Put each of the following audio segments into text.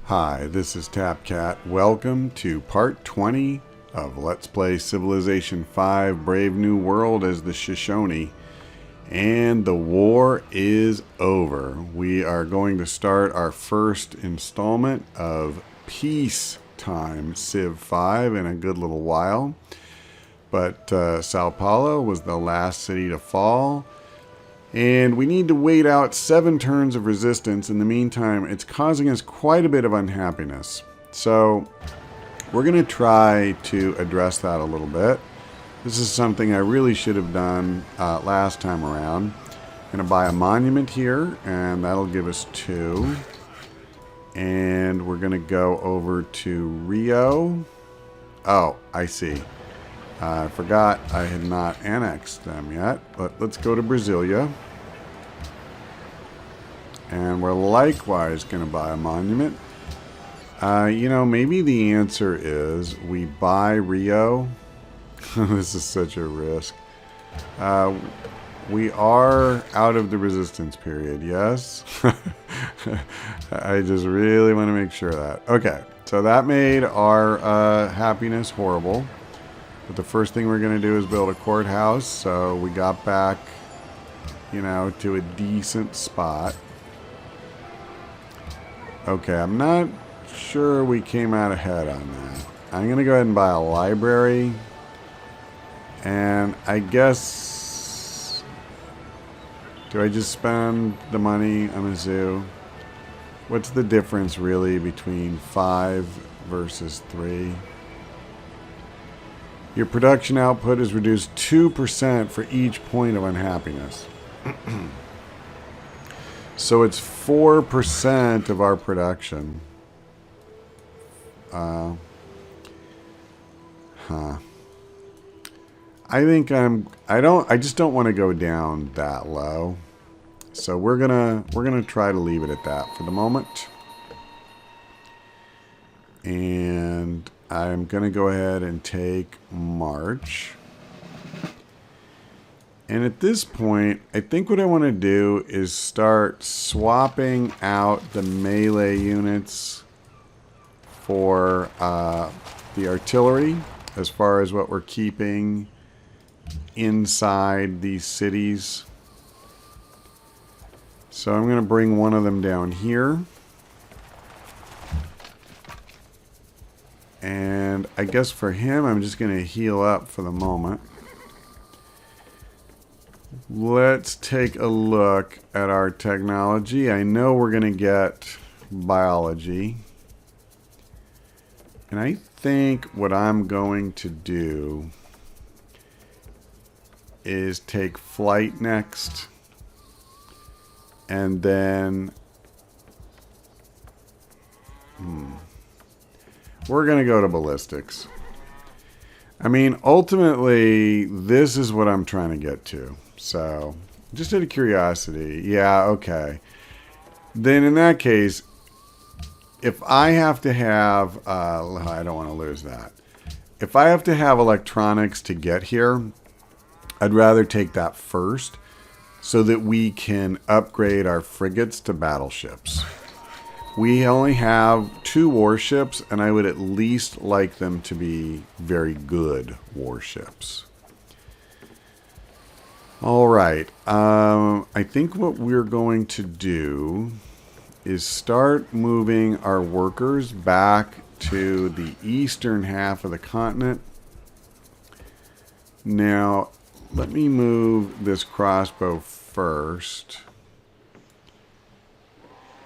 Hi, this is TapCat. Welcome to part 20 of Let's Play Civilization 5 Brave New World as the Shoshone. And the war is over. We are going to start our first installment of Peacetime Civ 5 in a good little while. But Sao Paulo was the last city to fall. And we need to wait out 7 turns of resistance. In the meantime, it's causing us quite a bit of unhappiness. So we're going to try to address that a little bit. This is something I really should have done last time around. I'm going to buy a monument here, and that'll give us 2. And we're going to go over to Rio. Oh, I see. I forgot I had not annexed them yet, but let's go to Brasilia. And we're likewise going to buy a monument. You know, maybe the answer is we buy Rio. This is such a risk. We are out of the resistance period, yes? I just really want to make sure of that. Okay, so that made our happiness horrible. But the first thing we're going to do is build a courthouse, so we got back, you know, to a decent spot. Okay, I'm not sure we came out ahead on that. I'm going to go ahead and buy a library. And I guess, do I just spend the money on a zoo? What's the difference really between 5 versus 3? Your production output is reduced 2% for each point of unhappiness. So it's 4% of our production. I think I just don't want to go down that low. So we're gonna try to leave it at that for the moment. And I'm going to go ahead and take March. And at this point, I think what I want to do is start swapping out the melee units for the artillery as far as what we're keeping inside these cities. So I'm going to bring one of them down here. And I guess for him, I'm just going to heal up for the moment. Let's take a look at our technology. I know we're going to get biology. And I think what I'm going to do is take flight next. And then we're going to go to ballistics. I mean, ultimately, this is what I'm trying to get to. So, just out of curiosity, yeah, okay. Then in that case, if I have to have, I don't want to lose that. If I have to have electronics to get here, I'd rather take that first so that we can upgrade our frigates to battleships. We only have 2 warships, and I would at least like them to be very good warships. All right. I think what we're going to do is start moving our workers back to the eastern half of the continent. Now, let me move this crossbow first.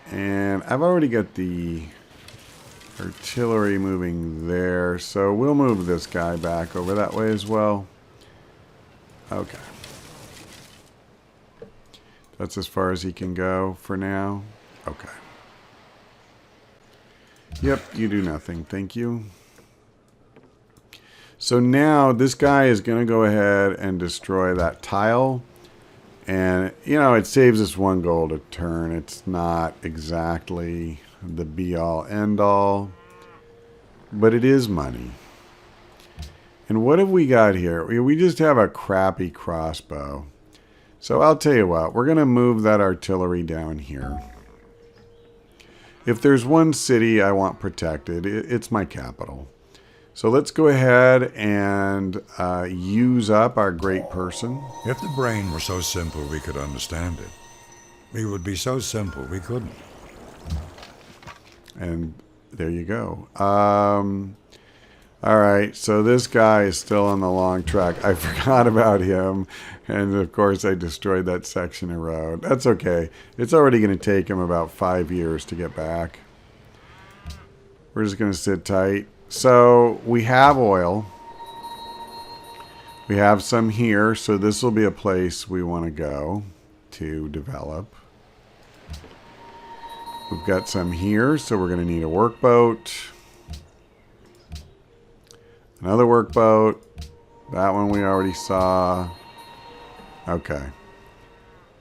And I've already got the artillery moving there, so we'll move this guy back over that way as well. Okay. That's as far as he can go for now. Okay. Yep, you do nothing. Thank you. So now this guy is going to go ahead and destroy that tile. And, you know, it saves us 1 gold a turn. It's not exactly the be-all, end-all. But it is money. And what have we got here? We just have a crappy crossbow. So I'll tell you what. We're going to move that artillery down here. if there's one city I want protected, it's my capital. So let's go ahead and use up our great person. If the brain were so simple we could understand it, it would be so simple we couldn't. And there you go. All right, so this guy is still on the long track. I forgot about him, and of course I destroyed that section of road. That's okay. It's already going to take him about 5 years to get back. We're just going to sit tight. So we have oil. We have some here, so this will be a place we want to go to develop. We've got some here, so we're going to need a workboat. Another workboat. That one we already saw. Okay.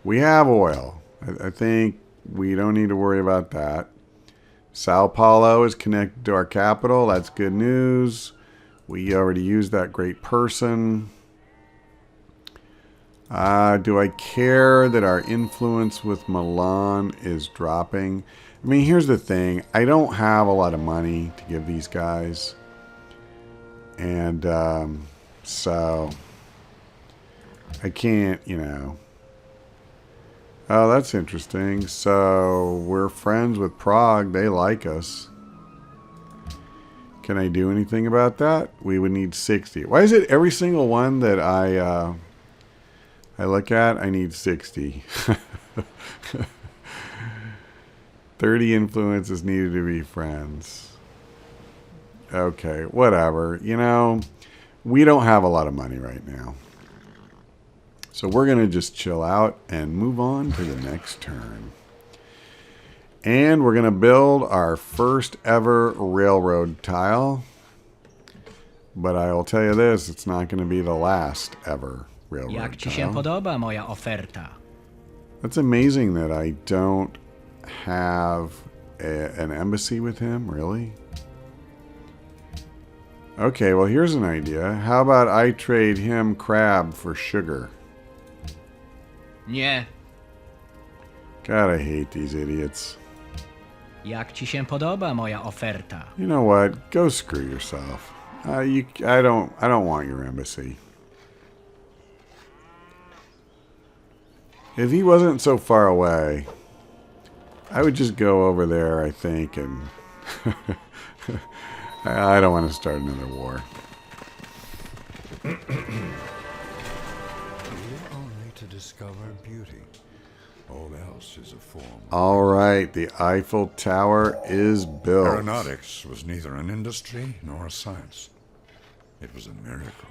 We have oil. I think we don't need to worry about that. Sao Paulo is connected to our capital. That's good news. We already used that great person. Do I care that our influence with Milan is dropping? I mean, here's the thing. I don't have a lot of money to give these guys. And so I can't, you know. Oh, that's interesting. So we're friends with Prague. They like us. Can I do anything about that? We would need 60. Why is it every single one that I look at, I need 60? 30 influences needed to be friends. Okay, whatever. You know, we don't have a lot of money right now. So we're going to just chill out and move on to the next turn. And we're going to build our first ever railroad tile. But I will tell you this, it's not going to be the last ever railroad Jak ci się tile. podoba moja oferta? That's amazing that I don't have an embassy with him, really? Okay, well, here's an idea. How about I trade him crab for sugar? Nie. God, I hate these idiots. Jak ci się podoba moja oferta? You know what? Go screw yourself. I don't want your embassy. If he wasn't so far away, I would just go over there, I think, and I don't want to start another war. Only to discover beauty. All else is a form. All right, the Eiffel Tower is built. Aeronautics was neither an industry nor a science. It was a miracle.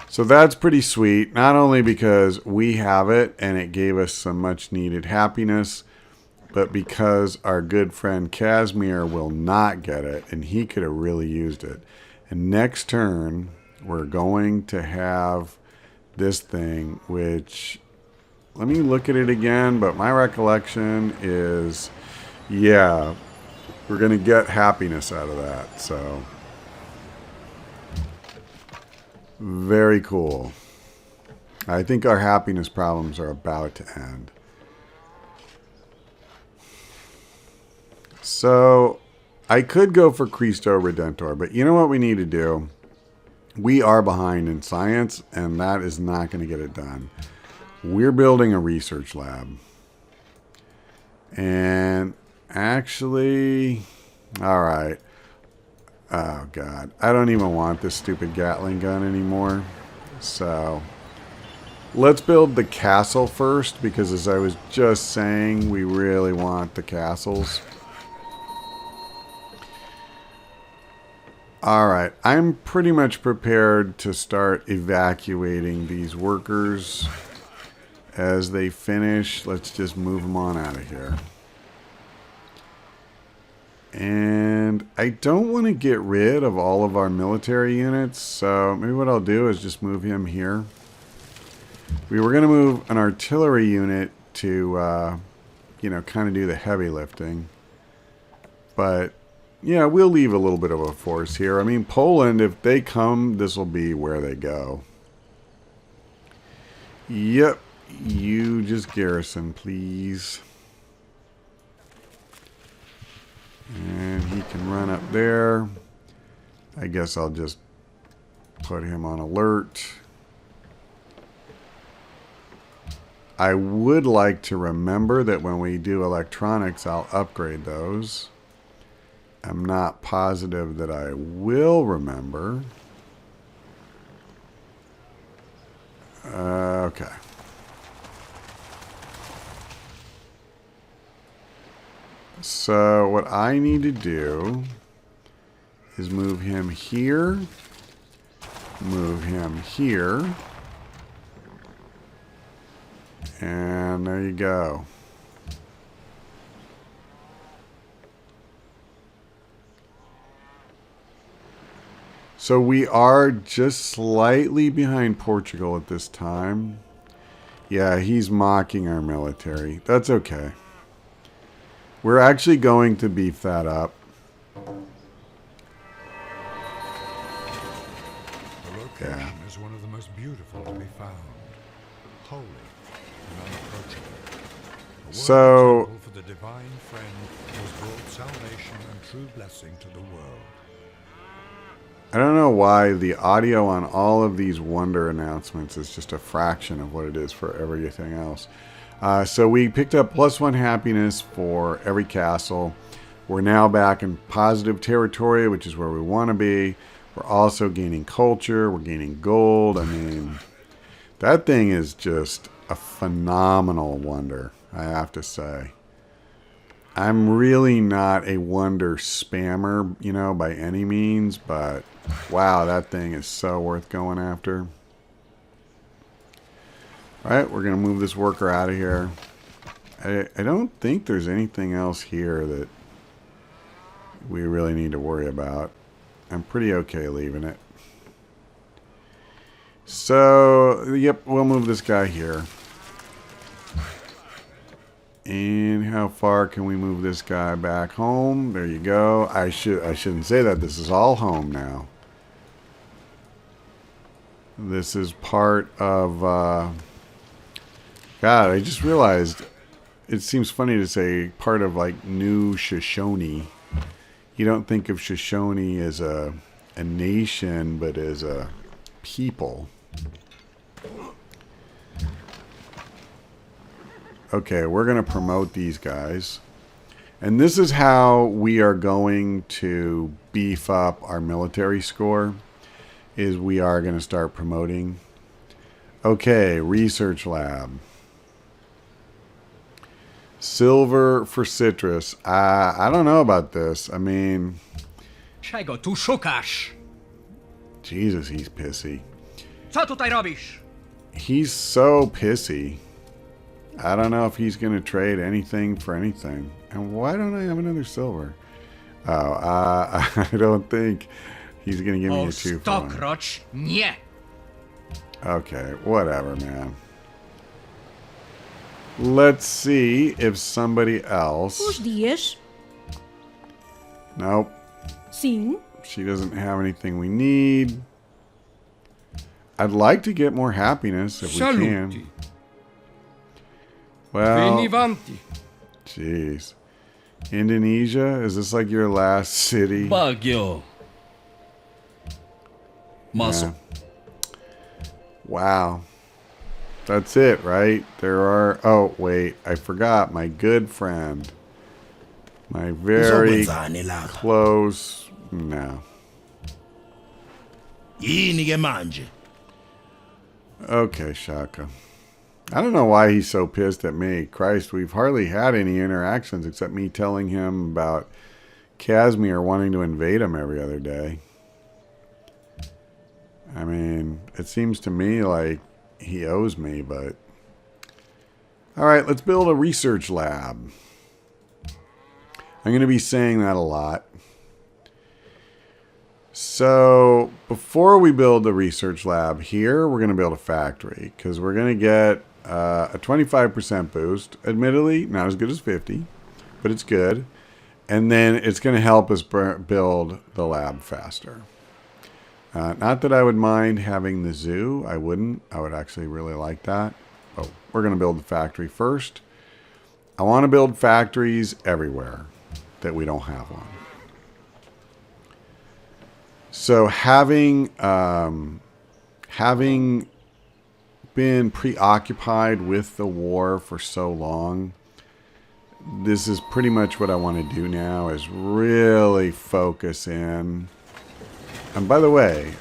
So that's pretty sweet, not only because we have it and it gave us some much needed happiness, but because our good friend Casimir will not get it, and he could have really used it. And next turn, we're going to have this thing, which, let me look at it again, but my recollection is, yeah, we're going to get happiness out of that, so very cool. I think our happiness problems are about to end. So, I could go for Cristo Redentor, but you know what we need to do? We are behind in science, and that is not going to get it done. We're building a research lab. And actually, all right. Oh, God. I don't even want this stupid Gatling gun anymore. So, let's build the castle first, because as I was just saying, we really want the castles. Alright, I'm pretty much prepared to start evacuating these workers. As they finish, let's just move them on out of here. And I don't want to get rid of all of our military units, so maybe what I'll do is just move him here. We were going to move an artillery unit to, you know, kind of do the heavy lifting. But yeah, we'll leave a little bit of a force here. I mean, Poland, if they come, this will be where they go. Yep, you just garrison, please. can run up there. I guess I'll just put him on alert. I would like to remember that when we do electronics, I'll upgrade those. I'm not positive that I will remember. Okay. So what I need to do is move him here, move him here, and there you go. So we are just slightly behind Portugal at this time. Yeah, he's mocking our military. That's okay. We're actually going to beef that up. The location is one of the most beautiful to be found. Holy and unapproachable. A So, temple for the divine friend who has brought salvation and true blessing to the world. I don't know why the audio on all of these wonder announcements is just a fraction of what it is for everything else. So we picked up +1 happiness for every castle. We're now back in positive territory, which is where we want to be. We're also gaining culture. We're gaining gold. I mean, that thing is just a phenomenal wonder, I have to say. I'm really not a wonder spammer, you know, by any means, but wow, that thing is so worth going after. All right, we're going to move this worker out of here. I don't think there's anything else here that we really need to worry about. I'm pretty okay leaving it. So, yep, we'll move this guy here. And how far can we move this guy back home? There you go. I shouldn't say that. This is all home now. This is part of God, I just realized it seems funny to say part of like New Shoshone. You don't think of Shoshone as a nation, but as a people. Okay, we're going to promote these guys. And this is how we are going to beef up our military score, is we are going to start promoting. Okay, research lab. Silver for citrus. I don't know about this. I mean, Czego tu szukasz? Jesus, he's pissy. Co tutaj robisz? He's so pissy. I don't know if he's going to trade anything for anything. And why don't I have another silver? Oh, I don't think he's going to give me O a 2 for 1. stokroć nie. Okay, whatever, man. Let's see if somebody else... Os dias. Nope. Sim. She doesn't have anything we need. I'd like to get more happiness if we can. Well, Venivanti. jeez. Indonesia? Is this like your last city? Baguio. Muscle. Yeah. Wow. That's it, right? There are... Oh, wait. I forgot my good friend. My very close... No. Yini ke manje? Okay, Shaka. I don't know why he's so pissed at me. Christ, we've hardly had any interactions except me telling him about Casimir wanting to invade him every other day. I mean, it seems to me like he owes me, but... Alright, let's build a research lab. I'm going to be saying that a lot. So, before we build the research lab here, we're going to build a factory, because we're going to get a 25% boost. Admittedly, not as good as 50, but it's good. And then it's going to help us build the lab faster. Not that I would mind having the zoo. I wouldn't. I would actually really like that. But we're going to build the factory first. I want to build factories everywhere that we don't have one. So having been preoccupied with the war for so long, this is pretty much what I want to do now, is really focus in. And by the way,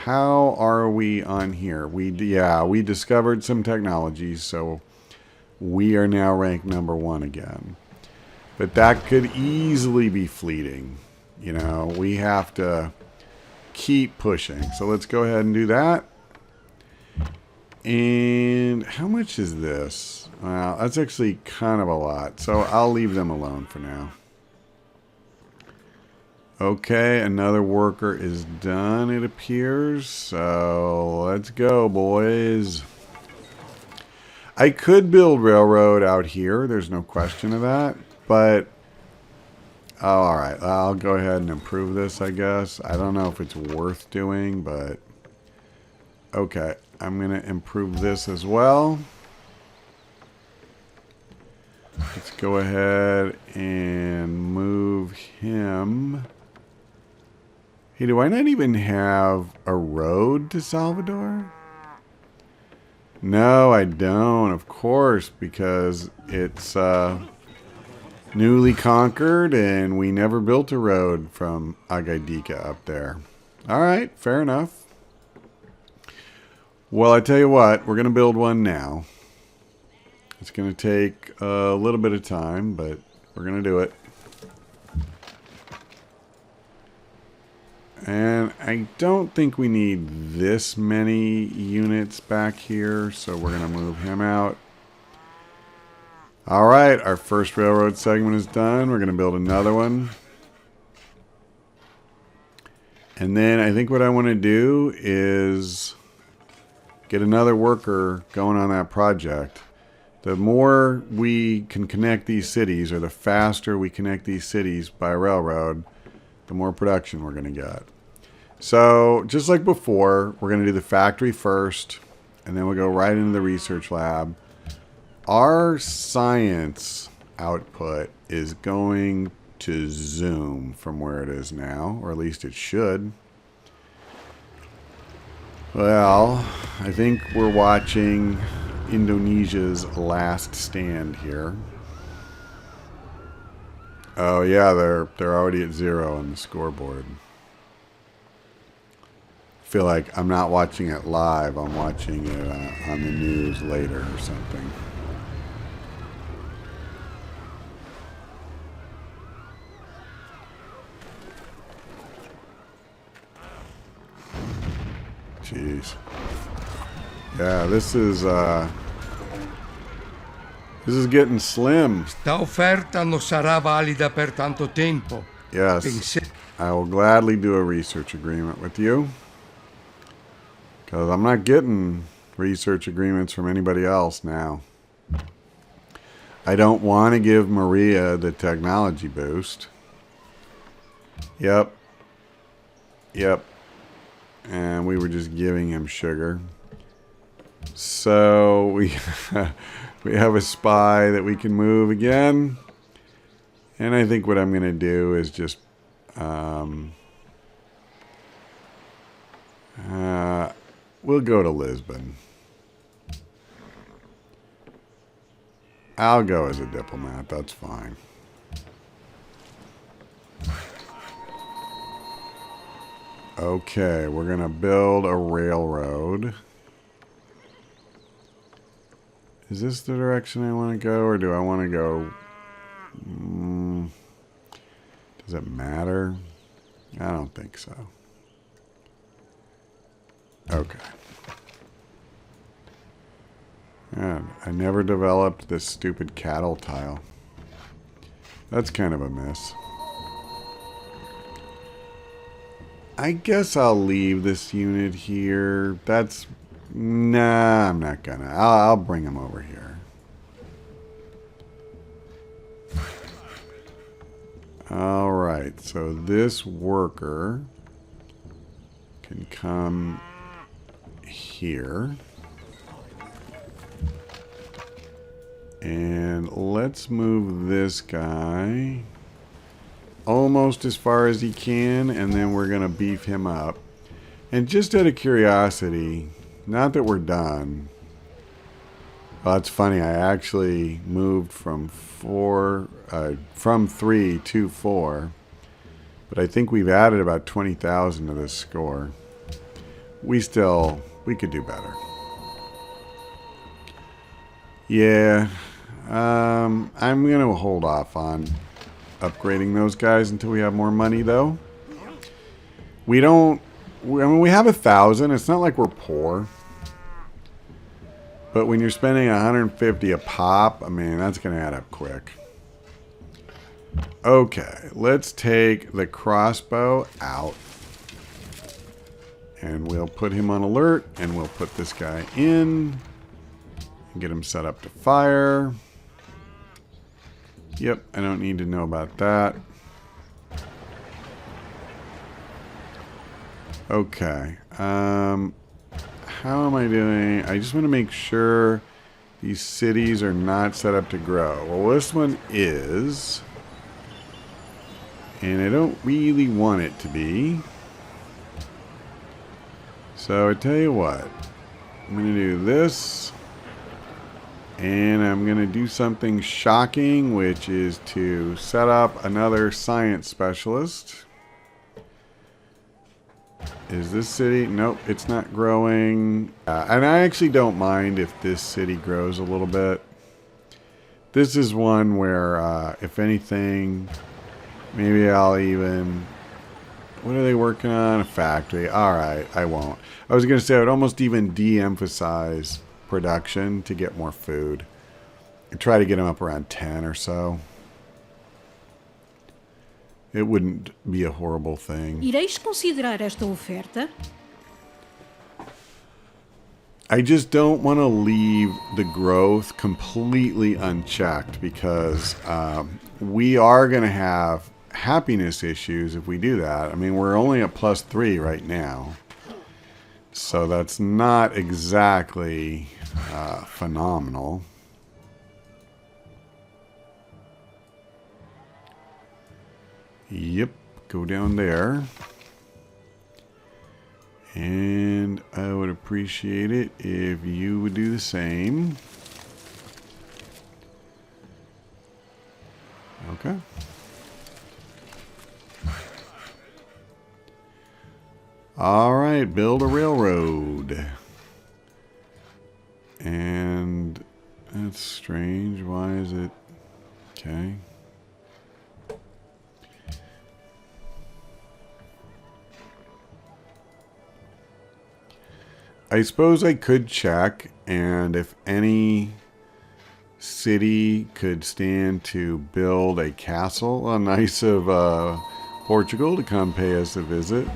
how are we on here? We discovered some technologies, so we are now ranked #1 again. But that could easily be fleeting. You know, we have to keep pushing. So let's go ahead and do that. And how much is this? Well, that's actually kind of a lot. So I'll leave them alone for now. Okay, another worker is done, it appears. So let's go, boys. I could build railroad out here. There's no question of that. But, all right, I'll go ahead and improve this, I guess. I don't know if it's worth doing, but okay. I'm going to improve this as well. Let's go ahead and move him. Hey, do I not even have a road to Salvador? No, I don't, of course, because it's newly conquered and we never built a road from Agaidika up there. All right, fair enough. Well, I tell you what, we're going to build one now. It's going to take a little bit of time, but we're going to do it. And I don't think we need this many units back here, so we're going to move him out. All right, our first railroad segment is done. We're going to build another one. And then I think what I want to do is get another worker going on that project. The more we can connect these cities, or the faster we connect these cities by railroad, the more production we're going to get. So just like before, we're going to do the factory first, and then we'll go right into the research lab. Our science output is going to zoom from where it is now, or at least it should. Well, I think we're watching Indonesia's last stand here. Oh yeah, they're already at 0 on the scoreboard. I feel like I'm not watching it live. I'm watching it on the news later or something. Jeez. Yeah, this is getting slim. Sta offerta non sarà valida per tanto tempo. Yes, I will gladly do a research agreement with you. Because I'm not getting research agreements from anybody else now. I don't want to give Maria the technology boost. Yep. And we were just giving him sugar. So we have a spy that we can move again. And I think what I'm going to do is just we'll go to Lisbon. I'll go as a diplomat. That's fine. Okay, we're going to build a railroad. Is this the direction I want to go, or do I want to go... does it matter? I don't think so. Okay. Man, I never developed this stupid cattle tile. That's kind of a miss. I guess I'll leave this unit here. That's... Nah, I'm not gonna. I'll bring him over here. Alright, so this worker can come here. And let's move this guy almost as far as he can, and then we're going to beef him up. And just out of curiosity, not that we're done. Well, it's funny. I actually moved from 3 to 4, but I think we've added about 20,000 to this score. We could do better. Yeah, I'm gonna hold off on upgrading those guys until we have more money, though. We have 1,000. It's not like we're poor. But when you're spending 150 a pop, I mean, that's going to add up quick. Okay, let's take the crossbow out. And we'll put him on alert, and we'll put this guy in. And get him set up to fire. Yep, I don't need to know about that. Okay, how am I doing? I just want to make sure these cities are not set up to grow. Well, this one is. And I don't really want it to be. So I tell you what. I'm going to do this. And I'm going to do something shocking, which is to set up another science specialist. Is this city? Nope, it's not growing. And I actually don't mind if this city grows a little bit. This is one where, if anything, maybe I'll even... What are they working on? A factory. Alright, I won't. I was going to say I would almost even de-emphasize production to get more food. And try to get them up around 10 or so. It wouldn't be a horrible thing. Ireis considerar esta oferta? I just don't want to leave the growth completely unchecked because we are going to have happiness issues if we do that. I mean, we're only at +3 right now. So that's not exactly phenomenal. Yep, go down there. And I would appreciate it if you would do the same. Okay. All right, build a railroad. And that's strange. Why is it? Okay. I suppose I could check, and if any city could stand to build a castle, nice of Portugal to come pay us a visit.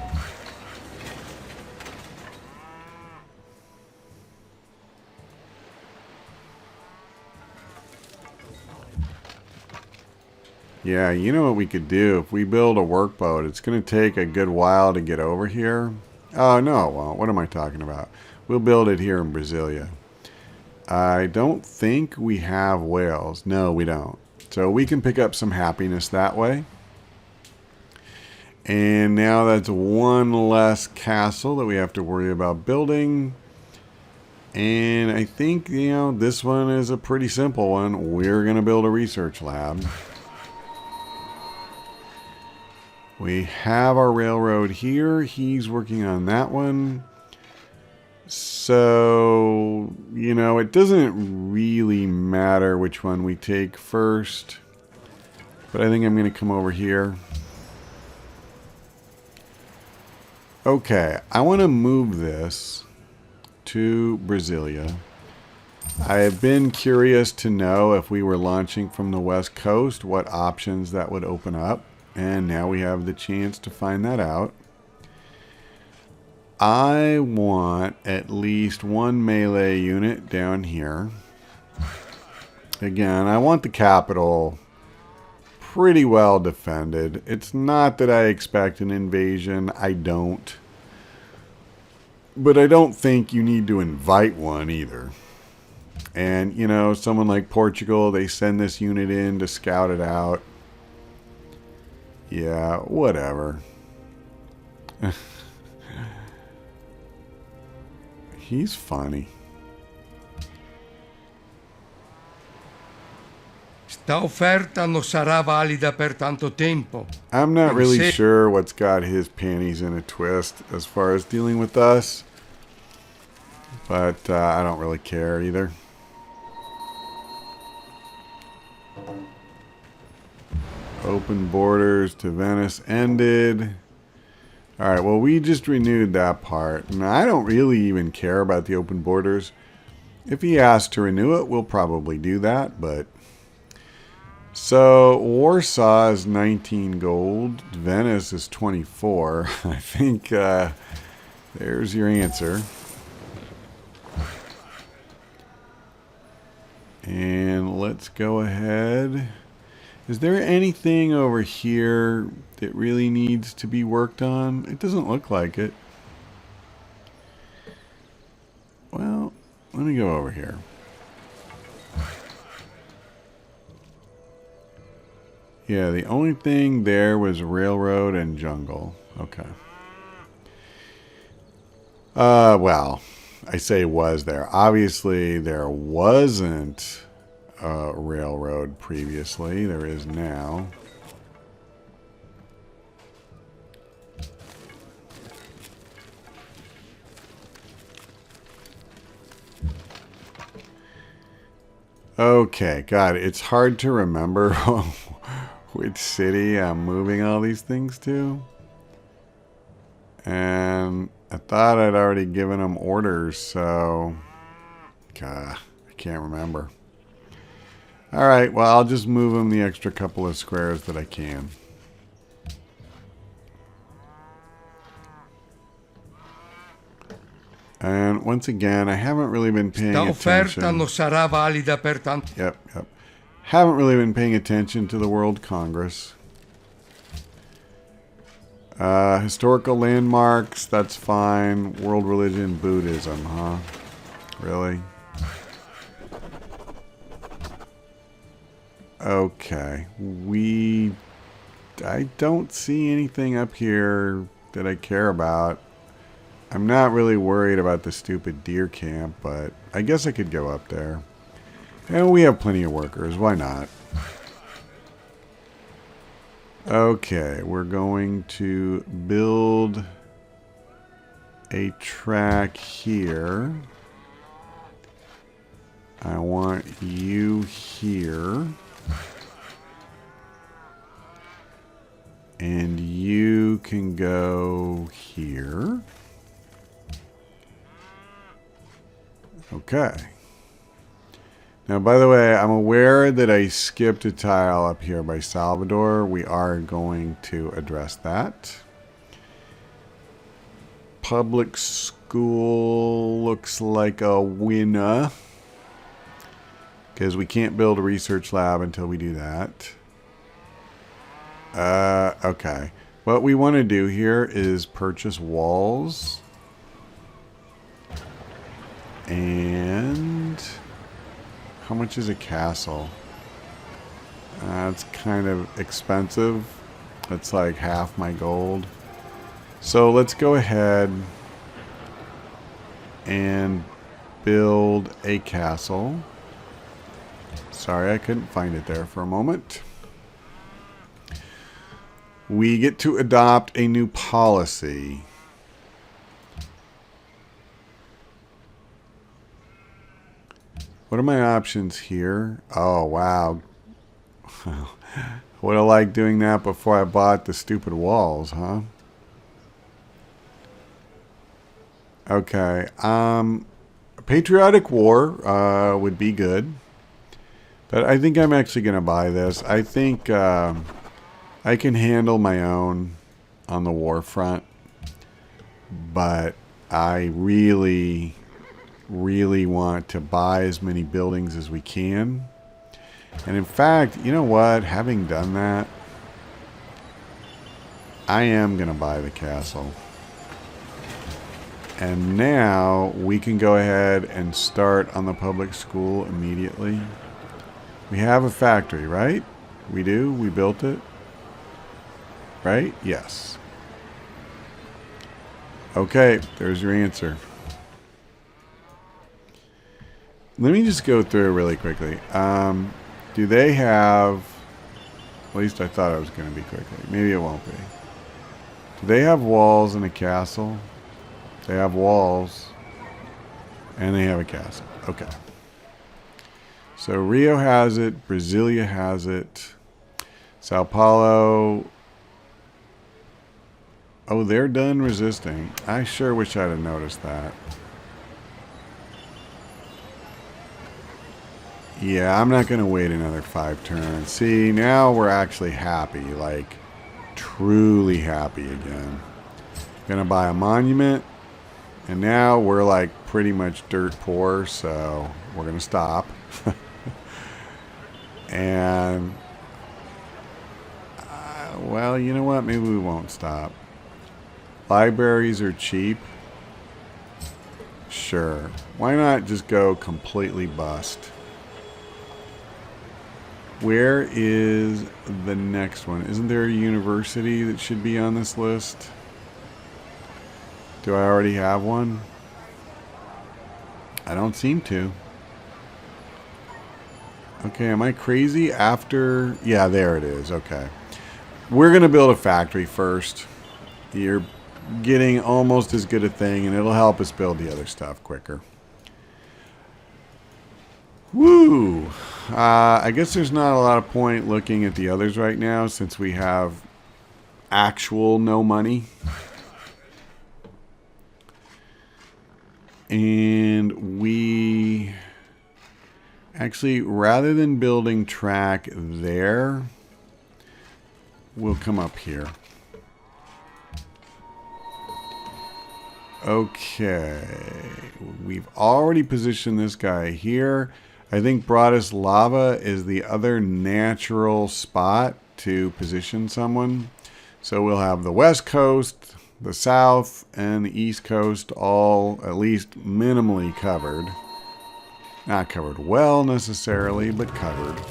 Yeah, you know what we could do? If we build a workboat, it's going to take a good while to get over here. Oh, no, well, what am I talking about? We'll build it here in Brasilia. I don't think we have whales. No, we don't. So we can pick up some happiness that way. And now that's one less castle that we have to worry about building. And I think, you know, this one is a pretty simple one. We're going to build a research lab. We have our railroad here. He's working on that one. So, you know, it doesn't really matter which one we take first. But I think I'm going to come over here. Okay, I want to move this to Brasilia. I have been curious to know if we were launching from the West Coast, what options that would open up. And now we have the chance to find that out. I want at least one melee unit down here. Again, I want the capital pretty well defended. It's not that I expect an invasion. I don't. But I don't think you need to invite one either. And, you know, someone like Portugal, they send this unit in to scout it out. Yeah, whatever. He's funny. Sta offerta non sarà valida per tanto tempo. I'm not really Say- sure what's got his panties in a twist as far as dealing with us. But I don't really care either. Open borders to Venice ended. Alright, well, we just renewed that part. And I don't really even care about the open borders. If he asks to renew it, we'll probably do that, but... So, Warsaw is 19 gold. Venice is 24. I think there's your answer. And let's go ahead. Is there anything over here that really needs to be worked on? It doesn't look like it. Well, let me go over here. Yeah, the only thing there was railroad and jungle. Okay. Well, I say was there. Obviously, there wasn't a railroad previously. There is now. Okay, God, it's hard to remember which city I'm moving all these things to. And I thought I'd already given them orders, so... God, I can't remember. Alright, well, I'll just move them the extra couple of squares that I can. And once again, I haven't really been paying Sta offerta attention. non sarà valida per tanto. Yep. Haven't really been paying attention to the World Congress. Historical landmarks, that's fine. World religion, Buddhism, huh? Really? Okay. I don't see anything up here that I care about. I'm not really worried about the stupid deer camp, but I guess I could go up there. And we have plenty of workers. Why not? Okay, we're going to build a track here. I want you here. And you can go here. Okay. Now, by the way, I'm aware that I skipped a tile up here by Salvador. We are going to address that. Public school looks like a winner, because we can't build a research lab until we do that. Okay. What we want to do here is purchase walls. And how much is a castle? It's kind of expensive. It's like half my gold. So let's go ahead and build a castle. Sorry, I couldn't find it there for a moment. We get to adopt a new policy. What are my options here? Oh, wow. Would have liked doing that before I bought the stupid walls, huh? Okay. Patriotic War would be good. But I think I'm actually going to buy this. I think I can handle my own on the war front. But I really want to buy as many buildings as we can. And in fact, you know what? Having done that, I am going to buy the castle. And now we can go ahead and start on the public school immediately. We have a factory, right? We do. We built it. right? Yes. Okay, there's your answer. Let me just go through it really quickly. Do they have... At least I thought it was going to be quickly. Maybe it won't be. Do they have walls in a castle? They have walls. And they have a castle. Okay. So Rio has it. Brasilia has it. Sao Paulo... Oh, they're done resisting. I sure wish I'd have noticed that. Yeah, I'm not going to wait another 5 turns. See, now we're actually happy. Like, truly happy again. Going to buy a monument. And now we're like pretty much dirt poor. So we're going to stop. And, well, you know what? Maybe we won't stop. Libraries are cheap. Sure. Why not just go completely bust? Where is the next one? Isn't there a university that should be on this list? Do I already have one? I don't seem to. Okay, am I crazy after? Yeah, there it is. Okay. We're going to build a factory first. You're getting almost as good a thing, and it'll help us build the other stuff quicker. Woo! I guess there's not a lot of point looking at the others right now since we have actual no money. And we actually, rather than building track there, we'll come up here. Okay. We've already positioned this guy here. I think Bratislava is the other natural spot to position someone. So we'll have the west coast, the south, and the east coast all at least minimally covered. Not covered well necessarily, but covered.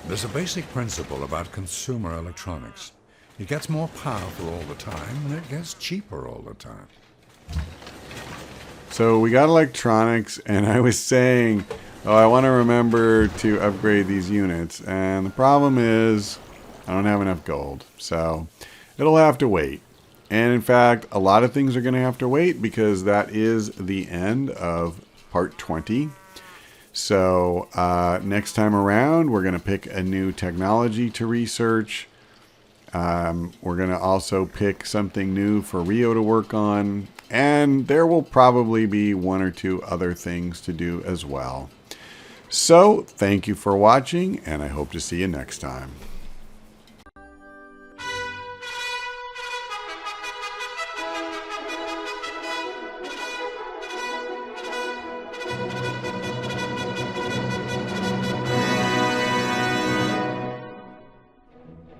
There's a basic principle about consumer electronics. It gets more powerful all the time, and it gets cheaper all the time. So we got electronics, and I was saying, oh, I want to remember to upgrade these units. And the problem is I don't have enough gold. So it'll have to wait. And in fact, a lot of things are going to have to wait because that is the end of part 20. So next time around, we're going to pick a new technology to research. We're going to also pick something new for Rio to work on. And there will probably be 1 or 2 other things to do as well. So thank you for watching, and I hope to see you next time.